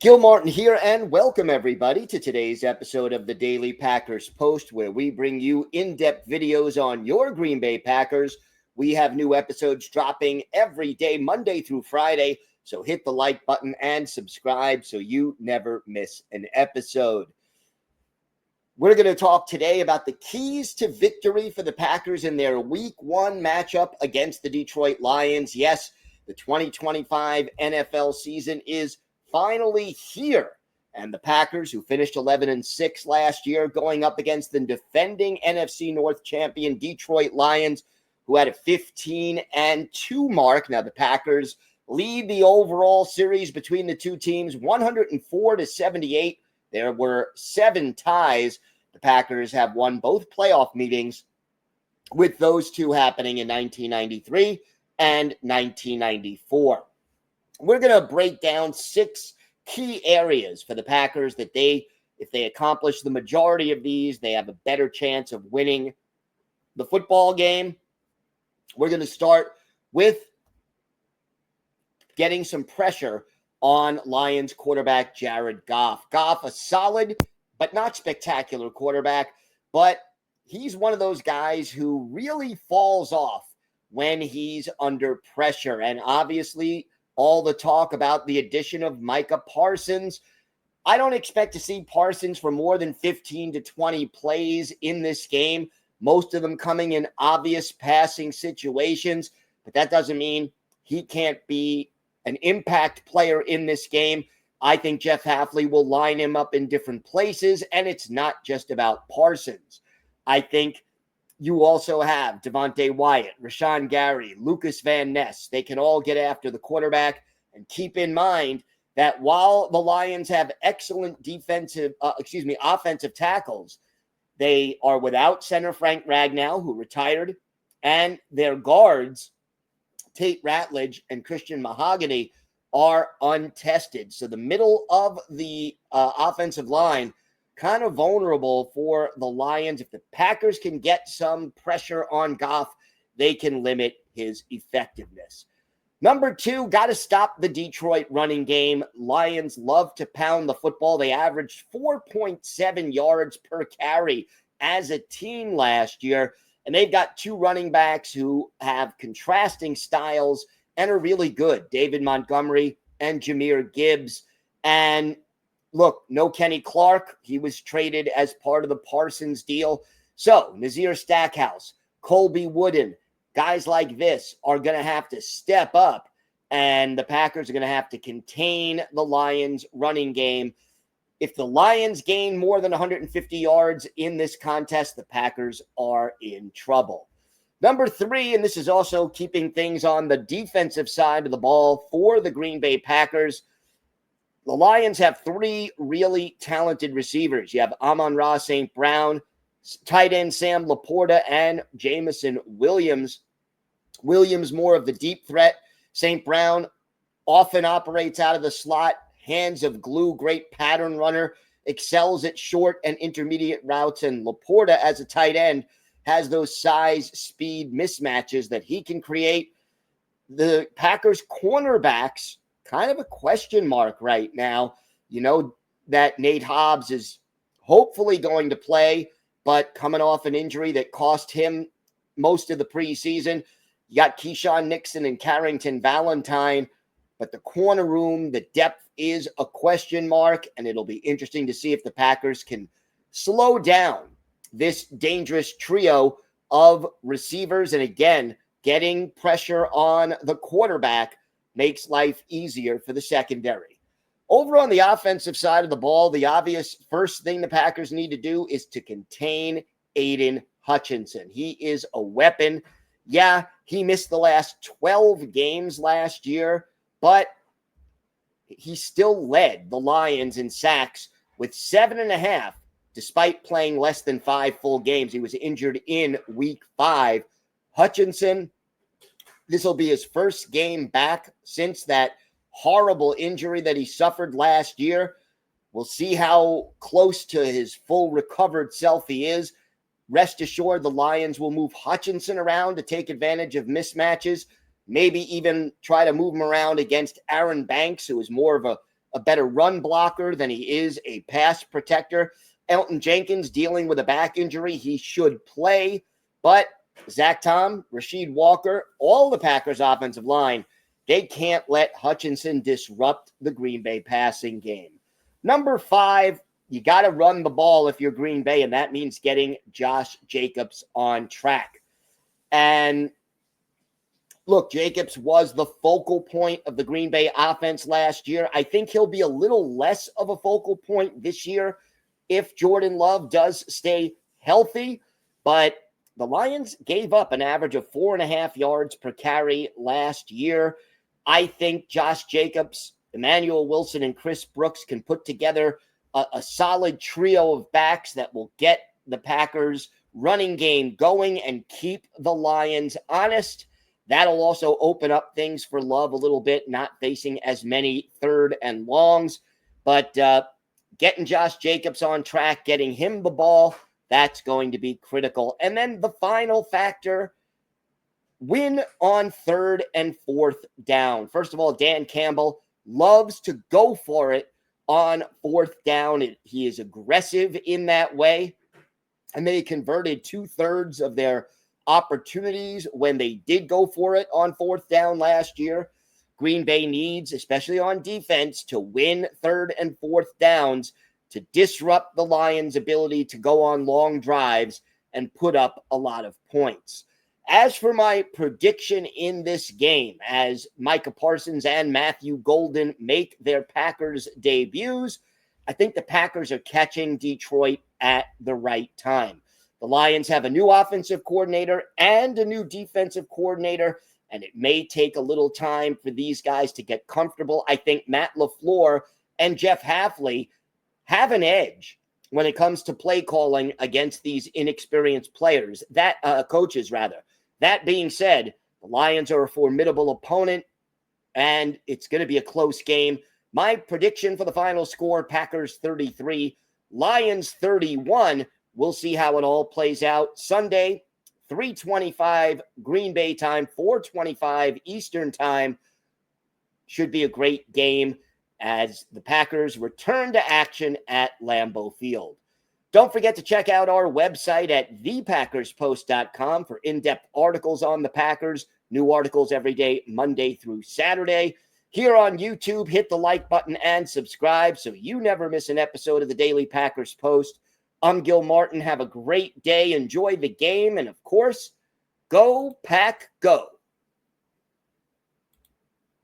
Gil Martin here, and welcome everybody to today's episode of the Daily Packers Post, where we bring you in-depth videos on your Green Bay Packers. We have new episodes dropping every day, Monday through Friday, so hit the like button and subscribe so you never miss an episode. We're going to talk today about the keys to victory for the Packers in their Week 1 matchup against the Detroit Lions. Yes, the 2025 NFL season is finally here. And the Packers, who finished 11-6 last year, going up against the defending NFC North champion Detroit Lions, who had a 15-2 mark. Now, the Packers lead the overall series between the two teams 104-78. There were 7 ties. The Packers have won both playoff meetings, with those two happening in 1993 and 1994. We're going to break down 6 key areas for the Packers that if they accomplish the majority of these, they have a better chance of winning the football game. We're going to start with getting some pressure on Lions quarterback Jared Goff. Goff, a solid but not spectacular quarterback, but he's one of those guys who really falls off when he's under pressure. And obviously, all the talk about the addition of Micah Parsons. I don't expect to see Parsons for more than 15 to 20 plays in this game, most of them coming in obvious passing situations, but that doesn't mean he can't be an impact player in this game. I think Jeff Hafley will line him up in different places, and it's not just about Parsons. I think you also have Devontae Wyatt, Rashawn Gary, Lucas Van Ness. They can all get after the quarterback. And keep in mind that while the Lions have excellent offensive tackles, they are without center Frank Ragnow, who retired, and their guards, Tate Ratledge and Christian Mahogany, are untested. So the middle of the offensive line kind of vulnerable for the Lions. If the Packers can get some pressure on Goff, they can limit his effectiveness. Number 2, got to stop the Detroit running game. Lions love to pound the football. They averaged 4.7 yards per carry as a team last year, and they've got 2 running backs who have contrasting styles and are really good, David Montgomery and Jahmyr Gibbs. And look, no Kenny Clark. He was traded as part of the Parsons deal. So Nazir Stackhouse, Colby Wooden, guys like this are going to have to step up, and the Packers are going to have to contain the Lions' running game. If the Lions gain more than 150 yards in this contest, the Packers are in trouble. Number 3, and this is also keeping things on the defensive side of the ball for the Green Bay Packers. The Lions have 3 really talented receivers. You have Amon-Ra St. Brown, tight end Sam Laporta, and Jameson Williams. Williams more of the deep threat. St. Brown often operates out of the slot, hands of glue, great pattern runner, excels at short and intermediate routes, and Laporta as a tight end has those size speed mismatches that he can create. The Packers cornerbacks, kind of a question mark right now. You know that Nate Hobbs is hopefully going to play, but coming off an injury that cost him most of the preseason. You got Keyshawn Nixon and Carrington Valentine, but the corner room, the depth is a question mark, and it'll be interesting to see if the Packers can slow down this dangerous trio of receivers. And again, getting pressure on the quarterback makes life easier for the secondary. Over on the offensive side of the ball, the obvious first thing the Packers need to do is to contain Aiden Hutchinson. He is a weapon. Yeah, he missed the last 12 games last year, but he still led the Lions in sacks with 7.5, despite playing less than 5 full games. He was injured in week 5. Hutchinson, this will be his first game back since that horrible injury that he suffered last year. We'll see how close to his full recovered self he is. Rest assured, the Lions will move Hutchinson around to take advantage of mismatches, maybe even try to move him around against Aaron Banks, who is more of a a better run blocker than he is a pass protector. Elton Jenkins dealing with a back injury. He should play, but Zach Tom, Rasheed Walker, all the Packers offensive line, they can't let Hutchinson disrupt the Green Bay passing game. Number 5, you got to run the ball if you're Green Bay, and that means getting Josh Jacobs on track. And look, Jacobs was the focal point of the Green Bay offense last year. I think he'll be a little less of a focal point this year if Jordan Love does stay healthy. But the Lions gave up an average of 4.5 yards per carry last year. I think Josh Jacobs, Emmanuel Wilson, and Chris Brooks can put together a solid trio of backs that will get the Packers running game going and keep the Lions honest. That'll also open up things for Love a little bit, not facing as many 3rd and longs. But getting Josh Jacobs on track, getting him the ball, that's going to be critical. And then the final factor, win on 3rd and 4th down. First of all, Dan Campbell loves to go for it on 4th down. He is aggressive in that way. And they converted 2/3 of their opportunities when they did go for it on 4th down last year. Green Bay needs, especially on defense, to win 3rd and 4th downs to disrupt the Lions' ability to go on long drives and put up a lot of points. As for my prediction in this game, as Micah Parsons and Matthew Golden make their Packers debuts, I think the Packers are catching Detroit at the right time. The Lions have a new offensive coordinator and a new defensive coordinator, and it may take a little time for these guys to get comfortable. I think Matt LaFleur and Jeff Hafley have an edge when it comes to play calling against these inexperienced players, coaches rather. That being said, the Lions are a formidable opponent, and it's going to be a close game. My prediction for the final score, Packers 33, Lions 31. We'll see how it all plays out. Sunday, 3:25 Green Bay time, 4:25 Eastern time. Should be a great game as the Packers return to action at Lambeau Field. Don't forget to check out our website at thepackerspost.com for in-depth articles on the Packers. New articles every day, Monday through Saturday. Here on YouTube, hit the like button and subscribe so you never miss an episode of the Daily Packers Post. I'm Gil Martin. Have a great day. Enjoy the game. And, of course, go Pack Go.